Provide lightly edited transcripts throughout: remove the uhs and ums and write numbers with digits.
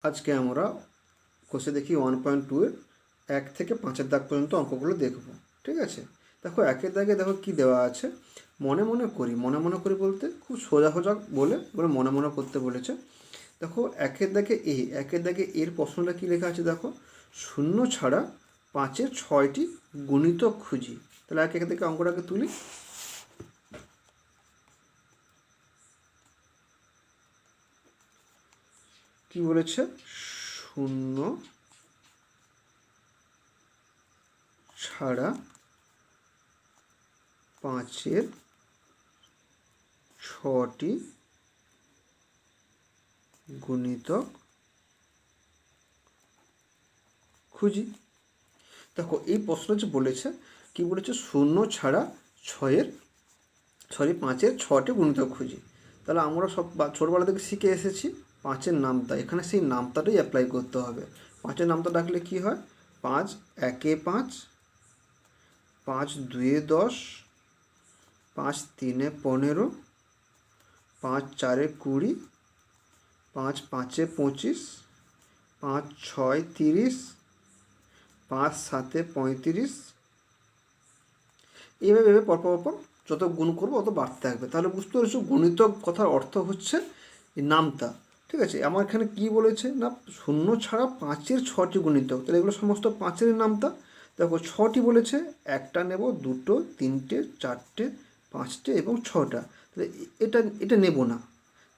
আজকে আমরা কোষে দেখি 1.2 এর 1 থেকে 5-এর দাগ পর্যন্ত অঙ্কগুলো দেখব। ঠিক আছে, দেখো একের দাগে দেখো কি দেওয়া আছে, মনে মনে করি। মনে মনে করি বলতে খুব সোজা সোজা বলে এগুলো মনে মনে করতে বলেছে। দেখো একের দাগে এর প্রশ্নটা কী লেখা আছে দেখো, শূন্য ছাড়া 5-এর 6টি গুণিতক খুঁজি। তাহলে এক থেকে অঙ্কটাকে তুলি। কি বলেছে, শূন্য ছাড়া 5-এর 6টি গুণিতক খুঁজি। দেখো এই প্রশ্ন যে বলেছে, কি বলেছে, শূন্য ছাড়া 5-এর 6টি গুণিতক খুঁজি। তাহলে আমরা সব ছোটোবেলা থেকে শিখে এসেছি 5-এর নামতা। এখানে সেই নামতাটাই অ্যাপ্লাই করতে হবে। 5-এর নামতা ডাকলে কি হয়, 5 একে 5, 5 দুয়ে 10, 5 তিনে 15, 5 চারে 20, 5 পাঁচে 25, 5 ছয় 30, 5 সাতে 35। এইভাবে পরপর যত গুণ করবো তত বাড়তে থাকবে। তাহলে বুঝতে পারছো গুণিতক কথার অর্থ হচ্ছে নামতা। ঠিক আছে, আমার এখানে কি বলেছে না, শূন্য ছাড়া 5-এর 6টি গুণিতক। তাহলে এগুলো সমস্ত 5-এর নামতা। দেখো 6টি বলেছে, একটা নেব, দুটো, তিনটে, চারটে, 5টে এবং 6টা। তাহলে এটা নেব না,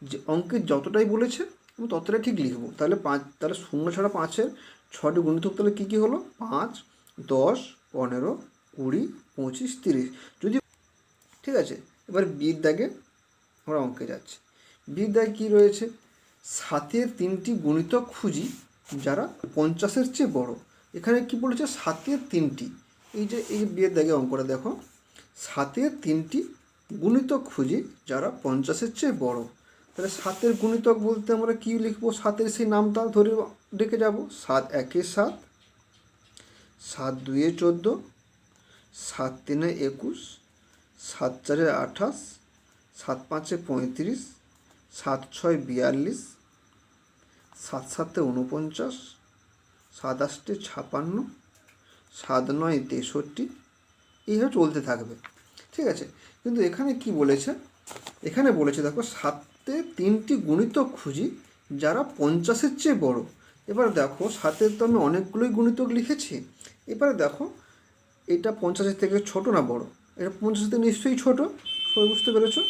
যে অঙ্কের যতটাই বলেছে আমি ততটাই ঠিক লিখবো। তাহলে শূন্য ছাড়া 5-এর 6টি গুণিতক তাহলে কী কী হলো, 5, 10, 15, 20, 25, 30। যদি ঠিক আছে, এবার বির দাগে আমরা অঙ্কে যাচ্ছি। বির দাগে কী রয়েছে, 7-এর 3টি গুণিতক খুঁজি যারা 50-এর চেয়ে বড়। এখানে কি বলেছে, 7-এর 3টি। এই যে বিয়ের দাগে অঙ্কটা দেখো, 7-এর 3টি গুণিতক খুঁজি যারা 50-এর চেয়ে বড়। তাহলে 7-এর গুণিতক বলতে আমরা কী লিখবো, 7-এর সেই নামটা ধরে ডেকে যাব। 7 একে 7, 7 দুয়ে 14, 7 তিনে 21, 7 চারে 28, 7 পাঁচে 35, 7 ছয় 42, 7 সাতে 49, 7 আটে 56, 7 নয় 63। এইভাবে চলতে থাকবে। ঠিক আছে, কিন্তু এখানে কি বলেছে, এখানে বলেছে দেখো 7-এর 3টি গুণিতক খুঁজি যারা 50-এর চেয়ে বড়। এবার দেখো 7-এর তো আমি অনেকগুলোই গুণিতক লিখেছি। এবারে দেখো এটা 50-এর থেকে ছোট না বড়, এটা 50-এর থেকে নিশ্চয়ই ছোট। সবাই বুঝতে পেরেছো,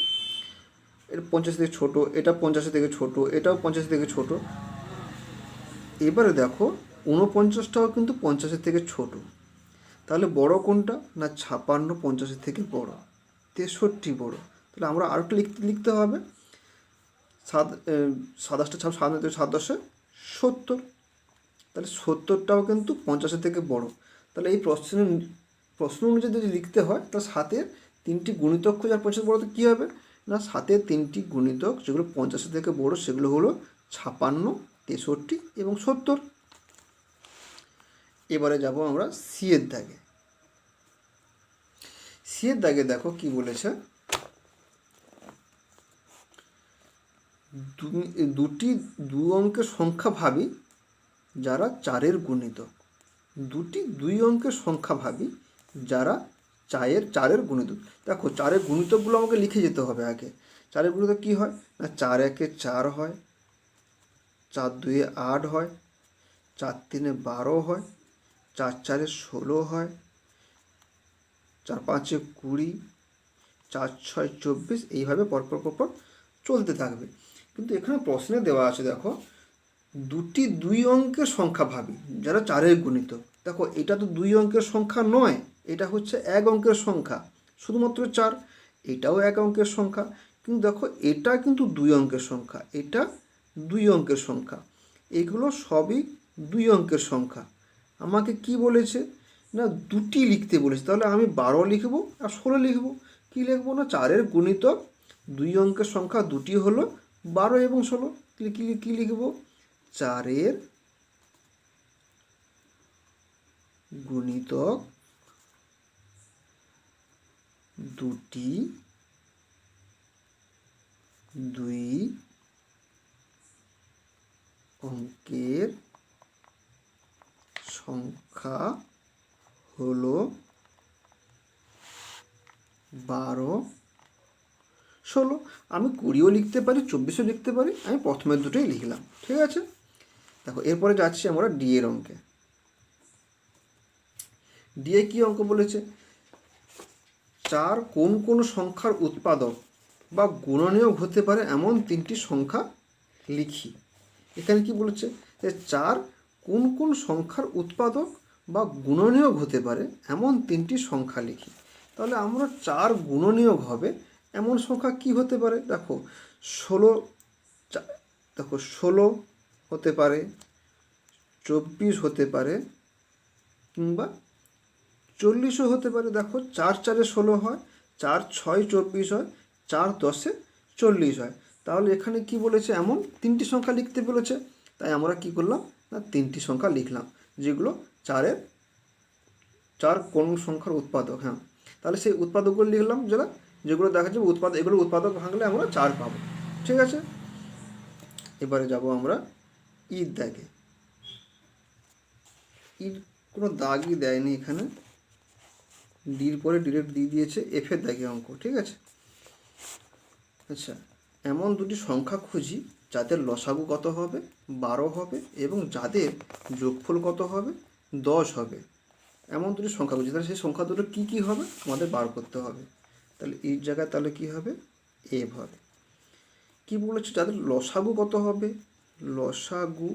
এটা 50 থেকে ছোট, এটা 50 থেকে ছোট, এটাও 50 থেকে ছোট। এবারে দেখো 49টাও কিন্তু 50-এর থেকে ছোট। তাহলে বড় কোনটা না, 56 50-এর থেকে বড়, 63 বড়। তাহলে আমরা আরেকটা লিখতে হবে, 7 7 7 7 10 70। তাহলে 70টাও কিন্তু 50-এর থেকে বড়। তাহলে এই প্রশ্ন অনুযায়ী যদি লিখতে হয়, তাহলে 7-এর 3টি গুণিতক খুঁজে আর 50 বড় তো কী হবে না, 7-এর 3টি গুণিতক যেগুলো 50-এর থেকে বড় সেগুলো হলো 56, 63 এবং 70। এবারে যাব আমরা সিয়ের দাগে। সিয়ের দাগে দেখো কি বলেছে, দুটি 2 অঙ্কের সংখ্যা ভাবি যারা 4-এর গুণিতক। দুটি 2 অঙ্কের সংখ্যা ভাবি যারা 4-এর গুণিতক। দেখো 4-এর গুণিতকগুলো আমাকে লিখে যেতে হবে আগে। 4-এর গুণিতক কী হয় না, 4 একে 4 হয়, 4 দুয়ে 8 হয়, 4 তিনে 12 হয়, 4 চারে 16 হয়, 4 পাঁচে 20, 4 ছয় 24। এইভাবে পরপর চলতে থাকবে। কিন্তু এখানে প্রশ্নে দেওয়া আছে দেখো, দুটি 2 অঙ্কের সংখ্যা ভাবি যারা 4-এর গুণিতক। দেখো এটা তো 2 অঙ্কের সংখ্যা নয়, এটা হচ্ছে 1 অঙ্কের সংখ্যা, শুধুমাত্র 4। এটাও 1 অঙ্কের সংখ্যা, কিন্তু দেখো এটা কিন্তু 2 অঙ্কের সংখ্যা, এটা 2 অঙ্কের সংখ্যা। এগুলো সবই 2 অঙ্কের সংখ্যা। আমাকে কি বলেছে না, দুটি লিখতে বলেছে। তাহলে আমি 12 লিখবো আর 16 লিখবো। কী লিখবো না, 4-এর গুণিতক 2 অঙ্কের সংখ্যা দুটি হলো 12 এবং 16। কী লিখবো, 4-এর গুণিতক দুটি 2 অঙ্কের সংখ্যা হলো 12, 16। আমি 20ও লিখতে পারি, 24ও লিখতে পারি, আমি প্রথমের দুটোই লিখলাম। ঠিক আছে, দেখো এরপরে যাচ্ছি আমরা ডি এর অঙ্কে। ডি এ কী অঙ্ক বলেছে? 4 কোন কোন সংখ্যার উৎপাদক বা গুণনীয়ক হতে পারে এমন 3টি সংখ্যা লিখি। এখানে কি বলেছে যে 4 কোন কোন সংখ্যার উৎপাদক বা গুণনীয়ক হতে পারে এমন 3টি সংখ্যা লিখি। তাহলে আমরা 4 গুণনীয়ক হবে এমন সংখ্যা কি হতে পারে? দেখো 16, দেখো 16 হতে পারে, 24 হতে পারে, কিংবা 40ও হতে পারে। দেখো 4 4 16 হয়, 4 6 24 হয়, 4 10 40 হয়। তাহলে এখানে কি বলেছে? এমন 3টি সংখ্যা লিখতে বলেছে। তাই আমরা কি করলাম না 3টি সংখ্যা লিখলাম, যেগুলো 4 কোন সংখ্যার উৎপাদক। হ্যাঁ, তাহলে সেই উৎপাদকগুলো লিখলাম, যেগুলো দেখা যাবে এগুলো উৎপাদক ভাঙলে আমরা 4 পাবো। ঠিক আছে, এবারে যাব আমরা ইর দাগে। ইর কোনো দাগই দেয়নি এখানে, ডির পরে ডিরেক্ট দিয়ে দিয়েছে এফের দাগে অঙ্ক। ঠিক আছে, আচ্ছা, এমন দুটি সংখ্যা খুঁজি যাদের লসাগু কত হবে? 12 হবে, এবং যাদের যোগফল কত হবে? 10 হবে। এমন দুটি সংখ্যা খুঁজি, তাহলে সেই সংখ্যা দুটো কী কী হবে আমাদের বার করতে হবে। তাহলে এই জায়গায় তাহলে কী হবে? এফ হবে। কী বলেছে? যাদের লসাগু কত হবে? লসাগু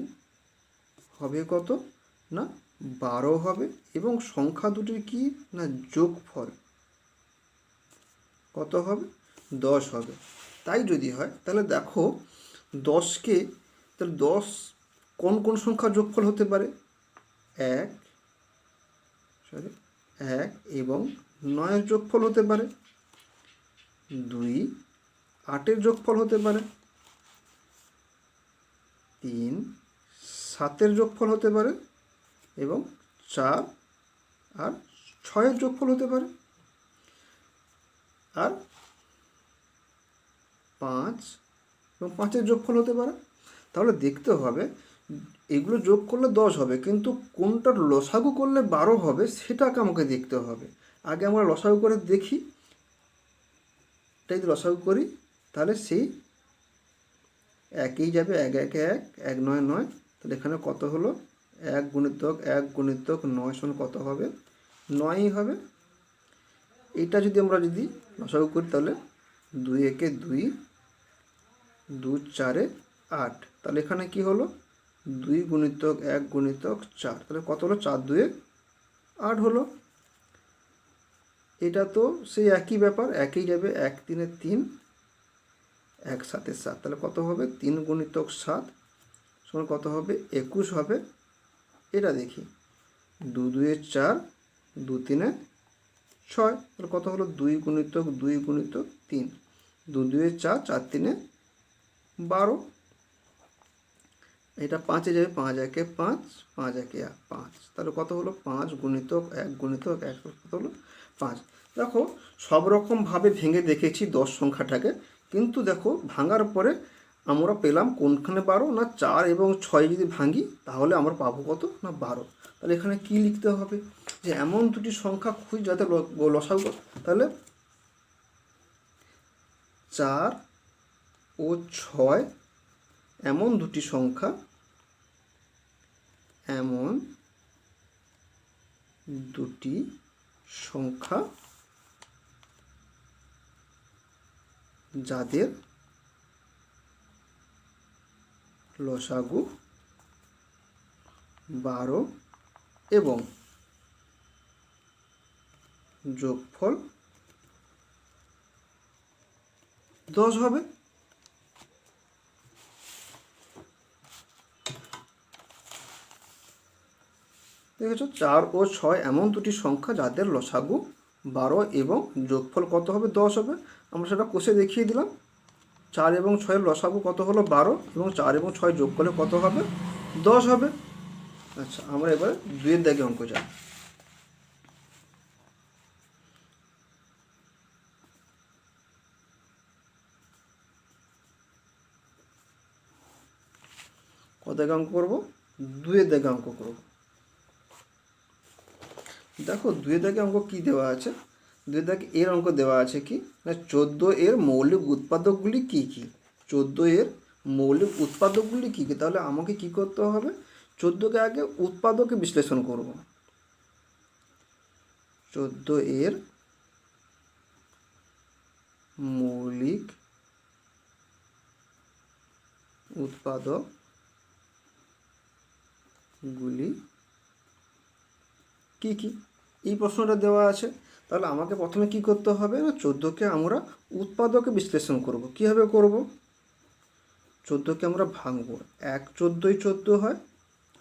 হবে কত না 12 হবে, এবং সংখ্যা দুটির কি না যোগফল কত হবে? 10 হবে। তাই যদি হয় তাহলে দেখো 10কে, তাহলে 10 কোন কোন সংখ্যার যোগফল হতে পারে? 1 এবং 9-এর যোগফল হতে পারে, 2 8-এর যোগফল হতে পারে, 3 7-এর যোগফল হতে পারে, এবং 4 আর 6-এর যোগফল হতে পারে, আর 5 এবং 5-এর যোগফল হতে পারে। তাহলে দেখতে হবে এগুলো যোগ করলে 10 হবে, কিন্তু কোনটার লসাগু করলে 12 হবে সেটাকে আমাকে দেখতে হবে। আগে আমরা লসাগু করে দেখি, এটা যদি লসাগু করি তাহলে সেই একই যাবে, 1 1 1, 1 9 9। তাহলে এখানে কত হলো? 1 গুণিতক 1 গুণিতক 9 সমান কত হবে? 9ই হবে। এইটা যদি আমরা লসাগু করি তাহলে 2 1 2, 2 4 8। তাহলে এখানে কি হলো? 2 গুণিতক 1 গুণিতক 4, তাহলে কত হলো? 4 2 8 হলো। এটা তো সেই একই ব্যাপার, একই যাবে, 1 3 3, 1 7 7। তাহলে কত হবে? 3 গুণিতক 7 সমান কত হবে? 21 হবে। এটা দেখি, 2 2 4, 2 3 6। তাহলে কত হলো? 2 গুণিতক 2 গুণিতক 3, 2 2 4, 4 3 12। এটা 5-এ যাবে, 5 1 5, 5 1 5। তাহলে কত হলো? 5 গুণিতক 1 গুণিতক 1, কত হলো? 5। দেখো সব রকমভাবে ভেঙে দেখেছি 10 সংখ্যাটাকে, কিন্তু দেখো ভাঙার পরে আমরা পেলাম কোনখানে 12 না 4 এবং 6 যদি ভাঙি তাহলে আমরা পাবো কত না 12। তাহলে এখানে কি লিখতে হবে? যে এমন দুটি সংখ্যা খুঁজ যাতে লসাগু, তাহলে 4 ও 6 এমন দুটি সংখ্যা, এমন দুটি সংখ্যা যাদের লসাগু 12 এবং যোগফল 10 হবে। দেখেছো, 4 ও 6 এমন দুটি সংখ্যা যাদের লসাগু 12 এবং যোগফল কত হবে? 10 হবে। আমরা সেটা কষে দেখিয়ে দিলাম। 4 এবং 6-এর লসাগু কত হলো? 12, এবং 4 এবং 6 যোগ করলে কত হবে? 10 হবে। আচ্ছা, আমরা এবারে 2-এর দাগে অঙ্ক যাই। কত দাগে অঙ্ক করবো? 2-এর দাগে অঙ্ক করব। দেখো 2-এর দাগে অঙ্ক কি দেওয়া আছে? 2-এর দাগে এর অঙ্ক দেওয়া আছে কি না 14 এর মৌলিক উৎপাদকগুলি কি কি? 14 এর মৌলিক উৎপাদকগুলি কি কি? তাহলে আমাকে কি করতে হবে? 14কে আগে উৎপাদকে বিশ্লেষণ করব। 14 এর মৌলিক উৎপাদকগুলি কি কি? এই প্রশ্নটা দেওয়া আছে। তাহলে আমাকে প্রথমে কি করতে হবে না 14কে আমরা উৎপাদকে বিশ্লেষণ করব। কীভাবে করব? 14কে আমরা ভাঙবো। 1 14ই 14 হয়।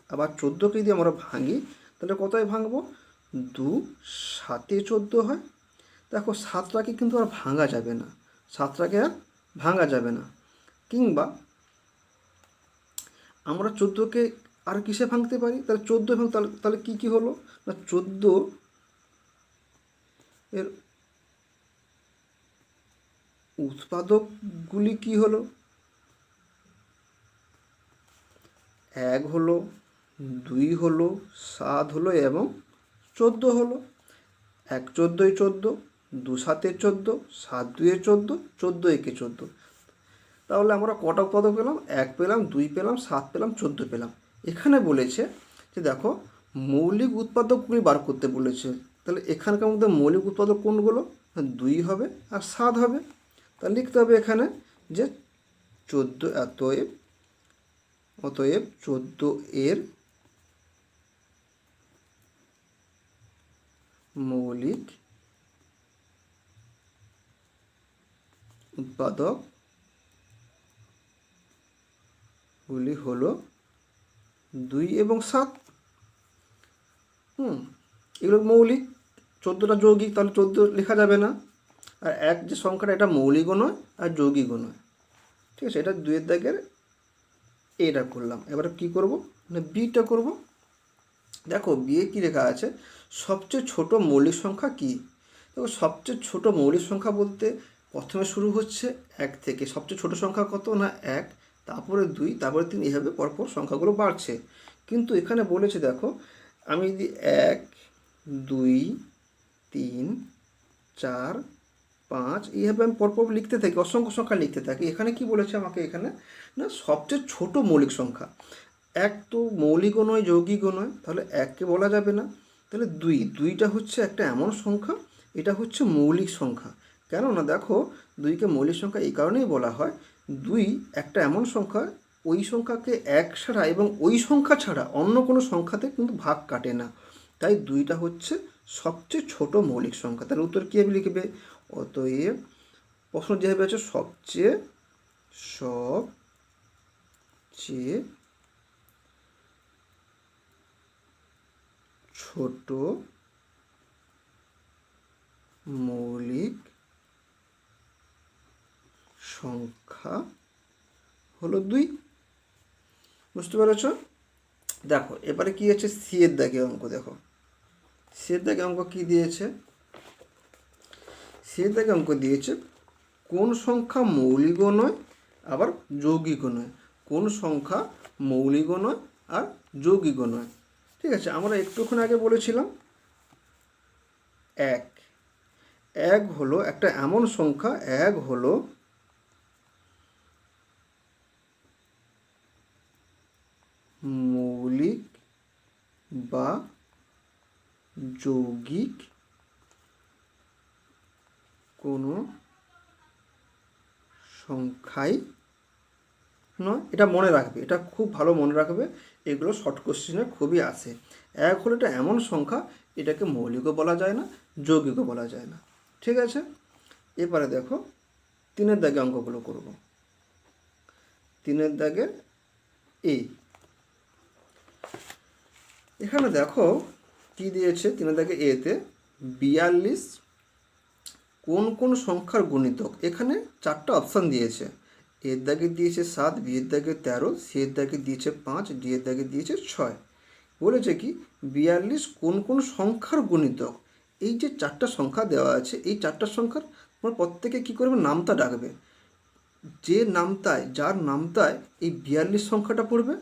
আবার 14কে যদি আমরা ভাঙি তাহলে কতই ভাঙবো? 2 7-এ 14 হয়। দেখো 7টাকে কিন্তু আর ভাঙা যাবে না, 7টাকে আর ভাঙা যাবে না। কিংবা আমরা 14কে আর কিসে ভাঙতে পারি? তাহলে 14 ভাঙ, তাহলে কী কী হলো না 14 এর উৎপাদকগুলি কি হলো? 1 হলো, 2 হলো, 7 হলো এবং 14 হলো। 1 14ই 14, 2 7-এ 14, 7 2-এ 14, 14 1-এ 14। তাহলে আমরা কটা উৎপাদক পেলাম? 1 পেলাম, 2 পেলাম, 7 পেলাম, 14 পেলাম। এখানে বলেছে যে দেখো মৌলিক উৎপাদকগুলি বার করতে বলেছে। তাহলে এখানকার মধ্যে মৌলিক উৎপাদক কোনগুলো? 2 হবে আর 7 হবে। তাহলে লিখতে হবে এখানে যে 14 অতএব 14 এর মৌলিক উৎপাদকগুলি হলো 2 এবং 7। এগুলো মৌলিক, 14টা যৌগিক, তাহলে 14 লেখা যাবে না। আর 1 যে সংখ্যাটা এটা মৌলিকও নয় আর যৌগিকও নয়। ঠিক আছে, এটা 2-এর দাগের এটা করলাম। এবারে কি করব না বিটা করব। দেখো বিয়ে কি লেখা আছে? সবচেয়ে ছোট মৌলিক সংখ্যা কি? দেখো সবচেয়ে ছোট মৌলিক সংখ্যা বলতে প্রথমে শুরু হচ্ছে 1 থেকে। সবচেয়ে ছোট সংখ্যা কত না 1, তারপরে 2, তারপরে 3, এইভাবে পরপর সংখ্যাগুলো বাড়ছে। কিন্তু এখানে বলেছে দেখো আমি যদি 1 2 3 4 5 এইভাবে আমি পরপর লিখতে থাকি, অসংখ্য সংখ্যা লিখতে থাকি। এখানে কি বলেছে আমাকে? এখানে না সবচেয়ে ছোট মৌলিক সংখ্যা। 1 তো মৌলিকও নয় যৌগিকও নয়, তাহলে 1কে বলা যাবে না। তাহলে 2টা হচ্ছে একটা এমন সংখ্যা, এটা হচ্ছে মৌলিক সংখ্যা। কেননা দেখো 2কে মৌলিক সংখ্যা এই কারণেই বলা হয়, 2 একটা এমন সংখ্যা ওই সংখ্যাকে 1 ছাড়া এবং ওই সংখ্যা ছাড়া অন্য কোনো সংখ্যাতে কিন্তু ভাগ কাটে না। তাই 2টা হচ্ছে সবচেয়ে ছোট মৌলিক সংখ্যা। তাহলে উত্তর কীভাবে লিখবে? অতএব প্রশ্ন যেভাবে আছে সবচেয়ে ছোট মৌলিক সংখ্যা হলো 2। বুঝতে পেরেছ? দেখো এবারে কি আছে সি এর দাগে অঙ্ক। দেখো সি এর দাগে অঙ্ক কি দিয়েছে? সি এর দাগে অঙ্ক দিয়েছে কোন সংখ্যা মৌলিকও নয় আবার যৌগিকও নয়। কোন সংখ্যা মৌলিকও নয় আর যৌগিকও নয়। ঠিক আছে, আমরা একটুক্ষণ আগে বলেছিলাম 1 হলো একটা এমন সংখ্যা, 1 হলো মৌলিক বা যৌগিক কোনো সংখ্যাই নয়। এটা মনে রাখবে, এটা খুব ভালো মনে রাখবে, এগুলো শর্ট কোশ্চেনে খুবই আসে। 1 হলো এটা এমন সংখ্যা, এটাকে মৌলিকও বলা যায় না যৌগিকও বলা যায় না। ঠিক আছে, এবারে দেখো 3-এর দাগে অঙ্কগুলো করব। 3-এর দাগে এখানে দেখো কি দিয়েছে 3-এর দাগে এতে 42 কোন কোন সংখ্যার গুণিতক। এখানে 4টা অপশান দিয়েছে। এর দাগে দিয়েছে 7, বি এর দাগে 13, সি এর দাগে দিয়েছে 5, ডি এর দাগে দিয়েছে 6। বলেছে কি 42 কোন কোন সংখ্যার গুণিতক। এই যে 4টা সংখ্যা দেওয়া আছে, এই 4টা সংখ্যার তোমার প্রত্যেকে কী করবে? নামতা ডাকবে। যার নামতায় এই 42 সংখ্যাটা পড়বে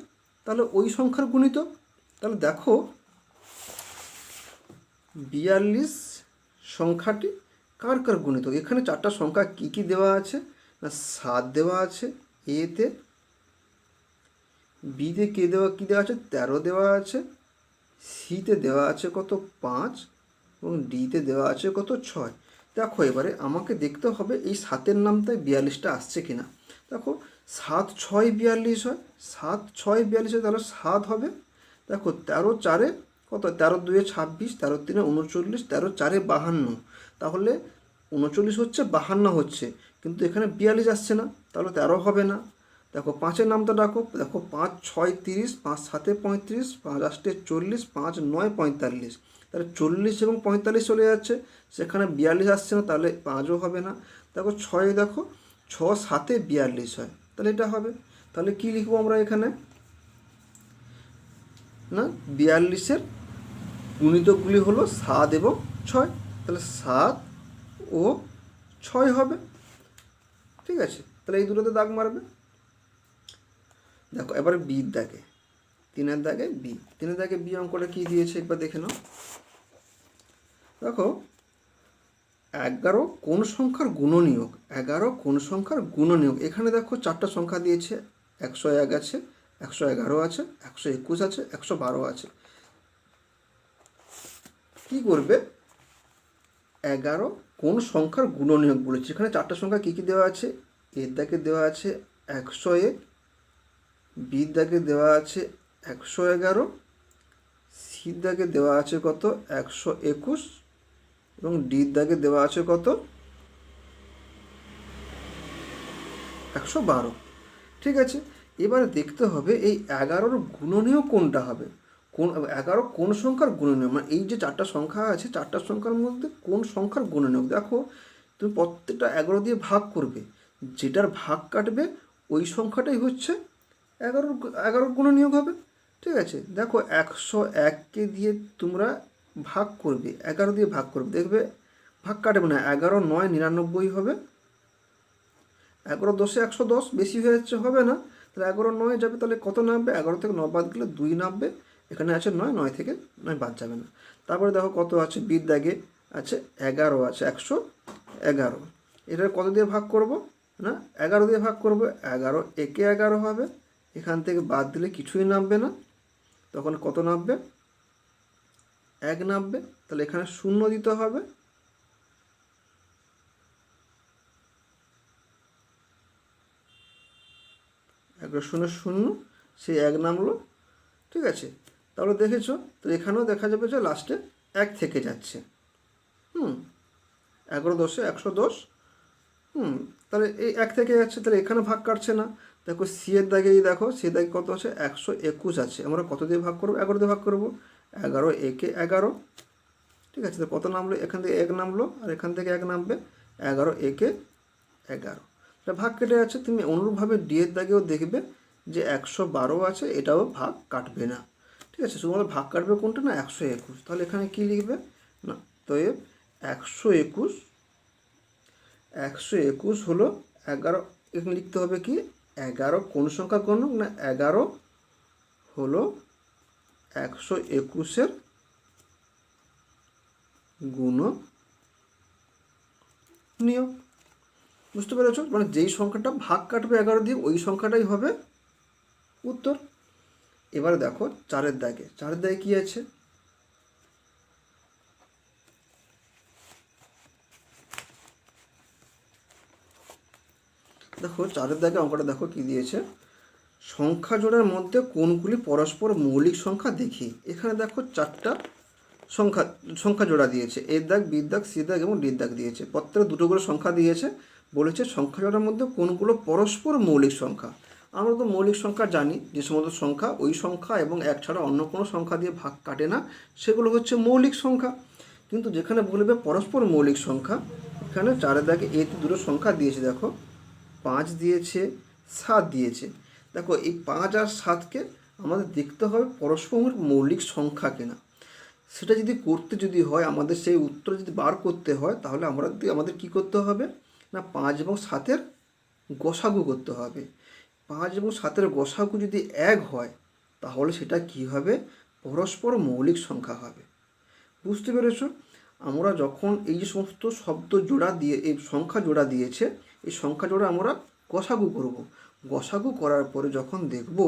তাহলে ওই সংখ্যার গুণিতক। তাহলে দেখো 42 সংখ্যাটি কার কার গুণিতক। এখানে চারটা সংখ্যা কি কি দেওয়া আছে না 7 দেওয়া আছে এতে, বিতে কী দেওয়া আছে 13 দেওয়া আছে, সিতে দেওয়া আছে কত 5 এবং ডিতে দেওয়া আছে কত 6। দেখো এবারে আমাকে দেখতে হবে এই 7-এর নামটায় 42টা আসছে কিনা। দেখো 7 6 42 হয়, 7 6 42 হয়, তাহলে 7 হবে। দেখো 13 4 কত 13 2 26, 13 3 39, 13 4 52, তাহলে 39 হচ্ছে 52 হচ্ছে, কিন্তু এখানে 42 আসছে না, তাহলে 13 হবে না। দেখো 5-এর নামটা ডাকো, দেখো 5 6 30, 5 7 35, 5 8 40, 5 9 45, তাহলে 40 এবং 45 চলে যাচ্ছে, সেখানে 42 আসছে না, তাহলে 5ও হবে না। দেখো 6 দেখো 6 7 42 হয়, তাহলে এটা হবে। তাহলে কি লিখবো আমরা এখানে না 42-এর গুণিতকগুলি হলো 7 এবং 6, তাহলে 7 ও 6 হবে। ঠিক আছে, তাহলে এই দুটোতে দাগ মারবে। দেখো এবারে বির দাগে, 3-এর দাগে বি, 3-এর দাগে বি অঙ্কটা কী দিয়েছে একবার দেখে নাও। দেখো 11 কোন সংখ্যার গুণনীয়ক, 11 কোন সংখ্যার গুণনীয়ক। এখানে দেখো চারটা সংখ্যা দিয়েছে, 101 আছে, 111 আছে, 121 আছে, 112 আছে। কি করবে 11 কোন সংখ্যার গুণনীয়ক বলেছে। এখানে চারটা সংখ্যা কী কী দেওয়া আছে, এর দাগে দেওয়া আছে 101, বির দাগে দেওয়া আছে 111, সির দাগে দেওয়া আছে কত 121 এবং ডির দাগে দেওয়া আছে কত 112। ঠিক আছে, এবারে দেখতে হবে এই 11-র গুণনীয়ক কোনটা হবে, কোন 11 কোন সংখ্যার গুণনীয়ক, মানে এই যে চারটা সংখ্যা আছে চারটা সংখ্যার মধ্যে কোন সংখ্যার গুণনীয়ক। দেখো তুমি প্রত্যেকটা 11 দিয়ে ভাগ করবে, যেটার ভাগ কাটবে ওই সংখ্যাটাই হচ্ছে 11 গুণনীয়ক হবে। ঠিক আছে, দেখো 101কে দিয়ে তোমরা ভাগ করবে, 11 দিয়ে ভাগ করবে, দেখবে ভাগ কাটবে না, 11 9 99 হবে, 11 10 110, বেশি হয়ে যাচ্ছে হবে না, তাহলে 11 9 যাবে, তাহলে কত নামবে 11 থেকে 9 বাদ গেলে 2 নামবে, এখানে আছে 9, 9 থেকে 9 বাদ যাবে না। তারপরে দেখো কত আছে বির দাগে আছে 11 আছে, 111, এটা কত দিয়ে ভাগ করব না 11 দিয়ে ভাগ করব, 11 একে 11 হবে, এখান থেকে বাদ দিলে কিছুই নামবে না, তখন কত নামবে 1 নামবে, তাহলে এখানে 0 দিতে হবে। একবার 0 0 সেই 1 নামলো। ঠিক আছে, তাহলে দেখেছো তো এখানেও দেখা যাবে যে লাস্টে 1 থেকে যাচ্ছে। 11 10 110, তাহলে এই 1 থেকে যাচ্ছে, তাহলে এখানে ভাগ কাটছে না। দেখো সি এর দাগেই দেখো, সি এর দাগে কত আছে 121 আছে, আমরা কত দিয়ে ভাগ করবো 11 দিয়ে ভাগ করবো, 11 একে 11। ঠিক আছে, তো কত নামলো এখান থেকে 1 নামলো, আর এখান থেকে 1 নামবে, 11 একে 11, এটা ভাগ কেটে যাচ্ছে। তুমি অনুরূপভাবে ডি এর দাগেও দেখবে যে 112 আছে, এটাও ভাগ কাটবে না। ঠিক আছে, শুধুমাত্র ভাগ কাটবে কোনটা না 121, তাহলে এখানে কি লিখবে না তো 121, 121 হলো 11, এখানে লিখতে হবে কি 11 কোন সংখ্যা গুণক না 11 হলো 121-এর গুণনীয়ক। বুঝতে পেরেছো, মানে যেই সংখ্যাটা ভাগ কাটবে 11 দিয়ে ওই সংখ্যাটাই হবে উত্তর। এবারে দেখো 4-এর দাগে, 4-এর দাগে কি আছে, দেখো 4-এর দাগে অঙ্কটা দেখো কি দিয়েছে, সংখ্যা জোড়ার মধ্যে কোনগুলি পরস্পর মৌলিক সংখ্যা দেখি। এখানে দেখো 4টা সংখ্যা জোড়া দিয়েছে, এর দাগ বির দাগ সি দাগ এবং ডির দাগ দিয়েছে, প্রত্যেক দুটো করে সংখ্যা দিয়েছে, বলেছে সংখ্যা জোড়ার মধ্যে কোনগুলো পরস্পর মৌলিক সংখ্যা। আমরা তো মৌলিক সংখ্যা জানি, যে সমস্ত সংখ্যা ওই সংখ্যা এবং 1 ছাড়া অন্য কোনো সংখ্যা দিয়ে ভাগ কাটে না, সেগুলো হচ্ছে মৌলিক সংখ্যা। কিন্তু যেখানে বলবে পরস্পর মৌলিক সংখ্যা, এখানে 4-এর দাগে এতে দুটো সংখ্যা দিয়েছে, দেখো 5 দিয়েছে 7 দিয়েছে। দেখো এই 5 আর 7কে আমাদের দেখতে হবে পরস্পর মৌলিক সংখ্যা কিনা। সেটা যদি হয় আমাদের সেই উত্তর যদি বার করতে হয়, তাহলে আমাদের কি করতে হবে না 5 এবং 7-এর গসাগু করতে হবে। 5 এবং 7-এর গসাগু যদি 1 হয়, তাহলে সেটা কী হবে? পরস্পর মৌলিক সংখ্যা হবে। বুঝতে পেরেছ? আমরা যখন এই যে সমস্ত শব্দ জোড়া দিয়ে এই সংখ্যা জোড়া দিয়েছে, এই সংখ্যা জোড়া আমরা গসাগু করব। গসাগু করার পরে যখন দেখব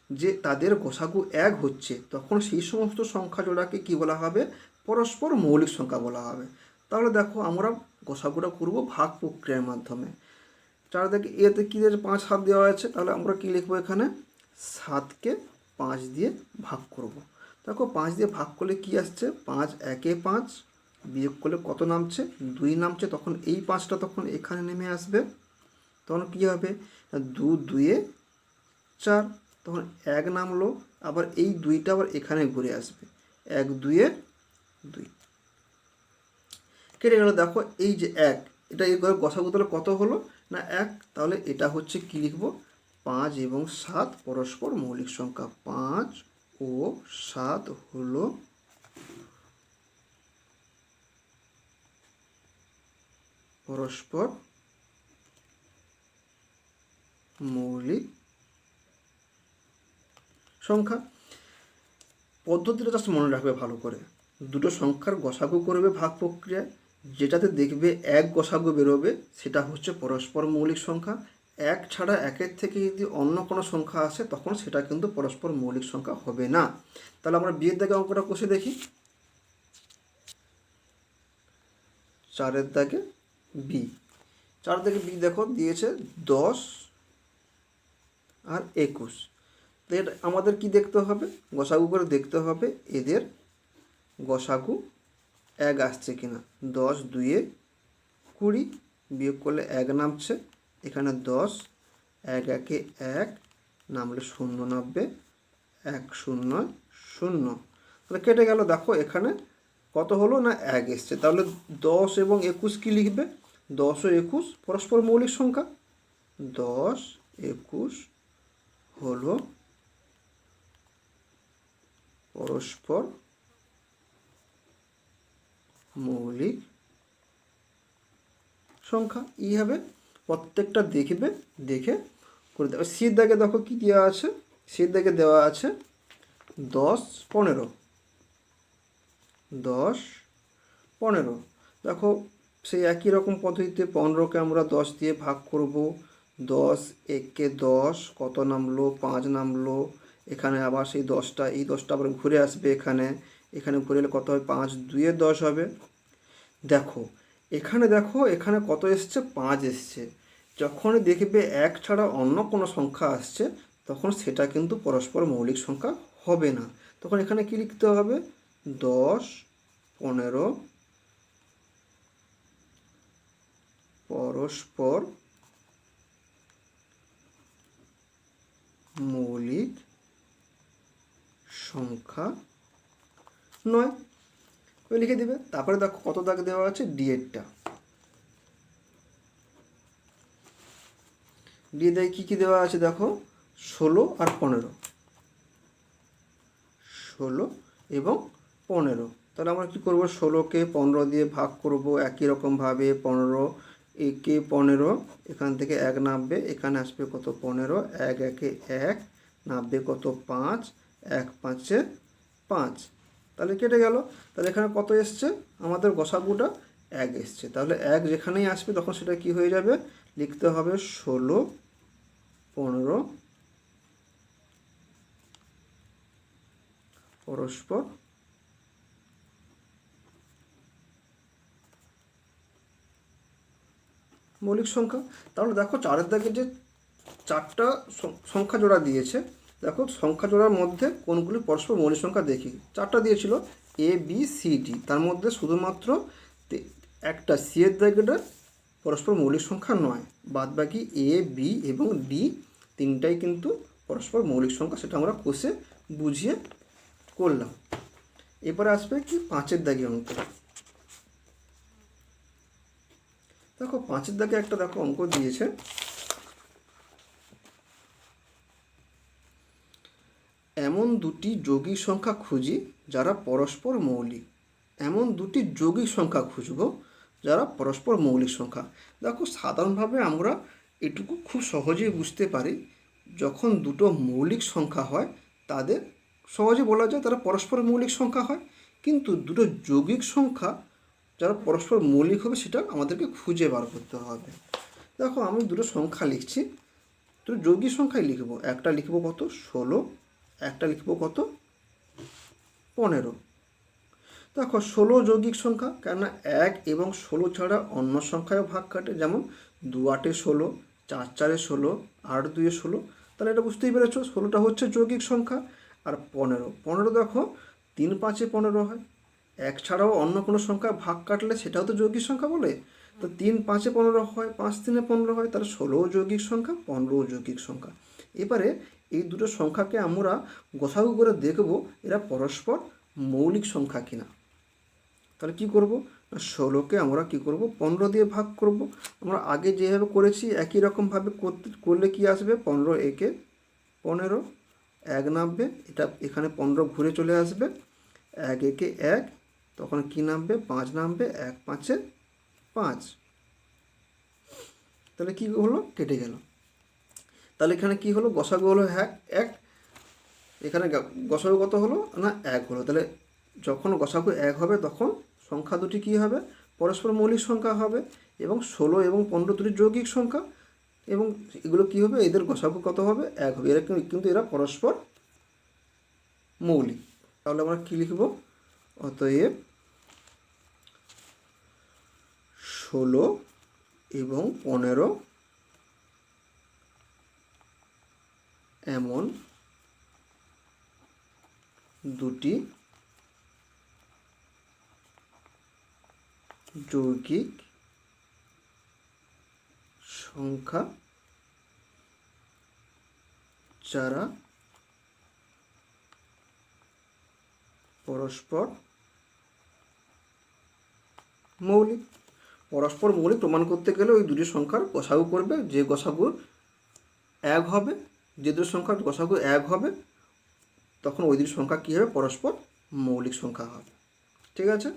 যে তাদের গসাগু 1 হচ্ছে, তখন সেই সমস্ত সংখ্যা জোড়াকে কী বলা হবে? পরস্পর মৌলিক সংখ্যা বলা হবে। তাহলে দেখো আমরা গসাগুটা করব ভাগ প্রক্রিয়ার মাধ্যমে। চারিদিকে এতে কী দিয়েছে? 5 7 দেওয়া আছে, তাহলে আমরা কী লিখবো এখানে? 7কে 5 দিয়ে ভাগ করব। দেখো 5 দিয়ে ভাগ করলে কি আসছে? 5 একে 5, বিয়োগ করলে কত নামছে? 2 নামছে। তখন এই 5টা তখন এখানে নেমে আসবে। তখন কী হবে? 2 2 4, তখন 1 নামলো। আবার এই 2টা আবার এখানে ঘুরে আসবে। 1 2 2 কেটে গেল। দেখো এই যে 1, এটা এই গসাগু তাহলে কত হলো? না 1। তাহলে এটা হচ্ছে কি লিখব? 5 এবং 7 পরস্পর মৌলিক সংখ্যা। 5 ও 7 হলো পরস্পর মৌলিক সংখ্যা। পদ্ধতিটা জাস্ট মনে রাখবে ভালো করে। দুটো সংখ্যার গসাগু করবে ভাগ প্রক্রিয়ায়, যেটাতে দেখবে 1 গসাগু বেরোবে সেটা হচ্ছে পরস্পর মৌলিক সংখ্যা। 1 ছাড়া 1-এর থেকে যদি অন্য কোনো সংখ্যা আসে তখন সেটা কিন্তু পরস্পর মৌলিক সংখ্যা হবে না। তাহলে আমরা বিয়ের দাগে অঙ্কটা কষে দেখি। 4-এর দাগে বি। 4 দাগে বি দেখো দিয়েছে 10 আর 21। তো এটা আমাদের কি দেখতে হবে? গসাগু করে দেখতে হবে এদের গসাগু 1 আসছে কিনা। 10 2 20, বিয়োগ করলে 1 নামছে। এখানে 10, 1 1 1 নামলে 0 নামবে। 1 0 0, তাহলে কেটে গেল। দেখো এখানে কত হলো? না 1 এসছে। তাহলে 10 এবং 21 কী লিখবে? 10 ও 21 পরস্পর মৌলিক সংখ্যা। 10 21 হলো পরস্পর মৌলিক সংখ্যা। এইভাবে প্রত্যেকটা দেখবে, দেখে করে দেবে। সির দাগে দেখো কী দেওয়া আছে? সির দাগে দেওয়া আছে 10 15। 10 15, দেখো সেই একই রকম পদ্ধতিতে 15কে আমরা 10 দিয়ে ভাগ করব। 10 1-কে 10, কত নামলো? 5 নামলো। এখানে আবার সেই 10টা, এই 10টা আবার ঘুরে আসবে এখানে। এখানে ঘুরে এলে কত হবে? 5 2 10 হবে। দেখো এখানে, দেখো এখানে কত এসছে? 5 এসছে। যখন দেখবে 1 ছাড়া অন্য কোনো সংখ্যা আসছে তখন সেটা কিন্তু পরস্পর মৌলিক সংখ্যা হবে না। তখন এখানে কি লিখতে হবে? 10 15 পরস্পর মৌলিক সংখ্যা নয়, লিখে দিবে। তারপরে দেখো কত দাগ দেওয়া আছে? ডি-এরটা। ডি দাগে কী কী দেওয়া আছে দেখো? 16 আর 15। 16 এবং 15। তাহলে আমরা কী করবো? 16কে 15 দিয়ে ভাগ করব একই রকমভাবে। 15 একে 15, এখান থেকে 1 নামবে। এখানে আসবে কত? 15। 1 1 1 নামবে কত? 5। 1 5 5, তাহলে কেটে গেল। তাহলে এখানে কত এসছে? আমাদের গসাগুটা 1 এসছে। তাহলে 1 যেখানেই আসবে তখন সেটা কি হয়ে যাবে? লিখতে হবে 16 15 পরস্পর মৌলিক সংখ্যা। তাহলে দেখো 4-এর দাগে যে 4টা সংখ্যা জোড়া দিয়েছে, দেখো সংখ্যা জোড়ার মধ্যে কোনগুলি পরস্পর মৌলিক সংখ্যা দেখি। 4টা দিয়েছিল এ বি সি ডি, তার মধ্যে শুধুমাত্র একটা সি এর দাগেটা পরস্পর মৌলিক সংখ্যা নয়, বাদবাকি এ বি এবং ডি তিনটাই কিন্তু পরস্পর মৌলিক সংখ্যা। সেটা আমরা কোষে বুঝিয়ে করলাম। এরপরে আসবে কি 5-এর দাগে অঙ্ক। দেখো 5-এর দাগে একটা দেখো অঙ্ক দিয়েছে। এমন দুটি যৌগিক সংখ্যা খুঁজি যারা পরস্পর মৌলিক। এমন দুটি যৌগিক সংখ্যা খুঁজব যারা পরস্পর মৌলিক সংখ্যা। দেখো সাধারণভাবে আমরা এটুকু খুব সহজেই বুঝতে পারি, যখন দুটো মৌলিক সংখ্যা হয় তাদের সহজে বলা যায় তারা পরস্পর মৌলিক সংখ্যা হয়। কিন্তু দুটো যৌগিক সংখ্যা যারা পরস্পর মৌলিক হবে সেটা আমাদেরকে খুঁজে বার করতে হবে। দেখো আমি দুটো সংখ্যা লিখছি, দুটো যৌগিক সংখ্যাই লিখব। একটা লিখব কত 16, একটা লিখব কত 15। দেখো 16 যৌগিক সংখ্যা, কেননা 1 এবং 16 ছাড়া অন্য সংখ্যায় ভাগ কাটে, যেমন 2 8 16, 4 4 16, 8 2 16। তাহলে এটা বুঝতেই পেরেছো 16টা হচ্ছে যৌগিক সংখ্যা। আর 15 দেখো 3 5 15 হয়। 1 ছাড়াও অন্য কোনো সংখ্যা ভাগ কাটলে সেটাও তো যৌগিক সংখ্যা বলে। তো 3 5 15 হয়, 5 3 15 হয়, তাহলে 16 যৌগিক সংখ্যা, 15 যৌগিক সংখ্যা। এবারে এই দুটো সংখ্যাকে আমরা গোছাগু করে দেখব এরা পরস্পর মৌলিক সংখ্যা কিনা। তাহলে কি করব না 16কে আমরা কি করব 15 দিয়ে ভাগ করব। আমরা আগে যেভাবে করেছি একই রকমভাবে করলে কি আসবে 15 একে 15, 1 নামবে, এটা এখানে 15 ঘুরে চলে আসবে, 1 একে 1, তখন কি নামবে 5 নামবে, 1 5 5। তাহলে কি হলো কেটে গেল। তাহলে এখানে কি হলো গসাগু হলো 1, এখানে গসাগু কত হলো না 1 হলো। তাহলে যখন গসাগু 1 হবে তখন সংখ্যা দুটি কী হবে পরস্পর মৌলিক সংখ্যা হবে, এবং 16 এবং 15 দুটি যৌগিক সংখ্যা, এবং এগুলো কী হবে এদের গসাগু কত হবে 1 হবে। এরা কিন্তু এরা পরস্পর মৌলিক। তাহলে আমরা কী লিখব অতএব 16 এবং 15 এমন দুটি যৌগিক সংখ্যা যারা পরস্পর মৌলিক। পরস্পর মৌলিক প্রমাণ করতে গেলে ওই দুটি সংখ্যার গসাগু করবে, যে গসাগু 1 হবে, যে দুটি সংখ্যার গসাগু 1 হবে তখন ওই দুটি সংখ্যা কী হবে পরস্পর মৌলিক সংখ্যা হবে। ঠিক আছে।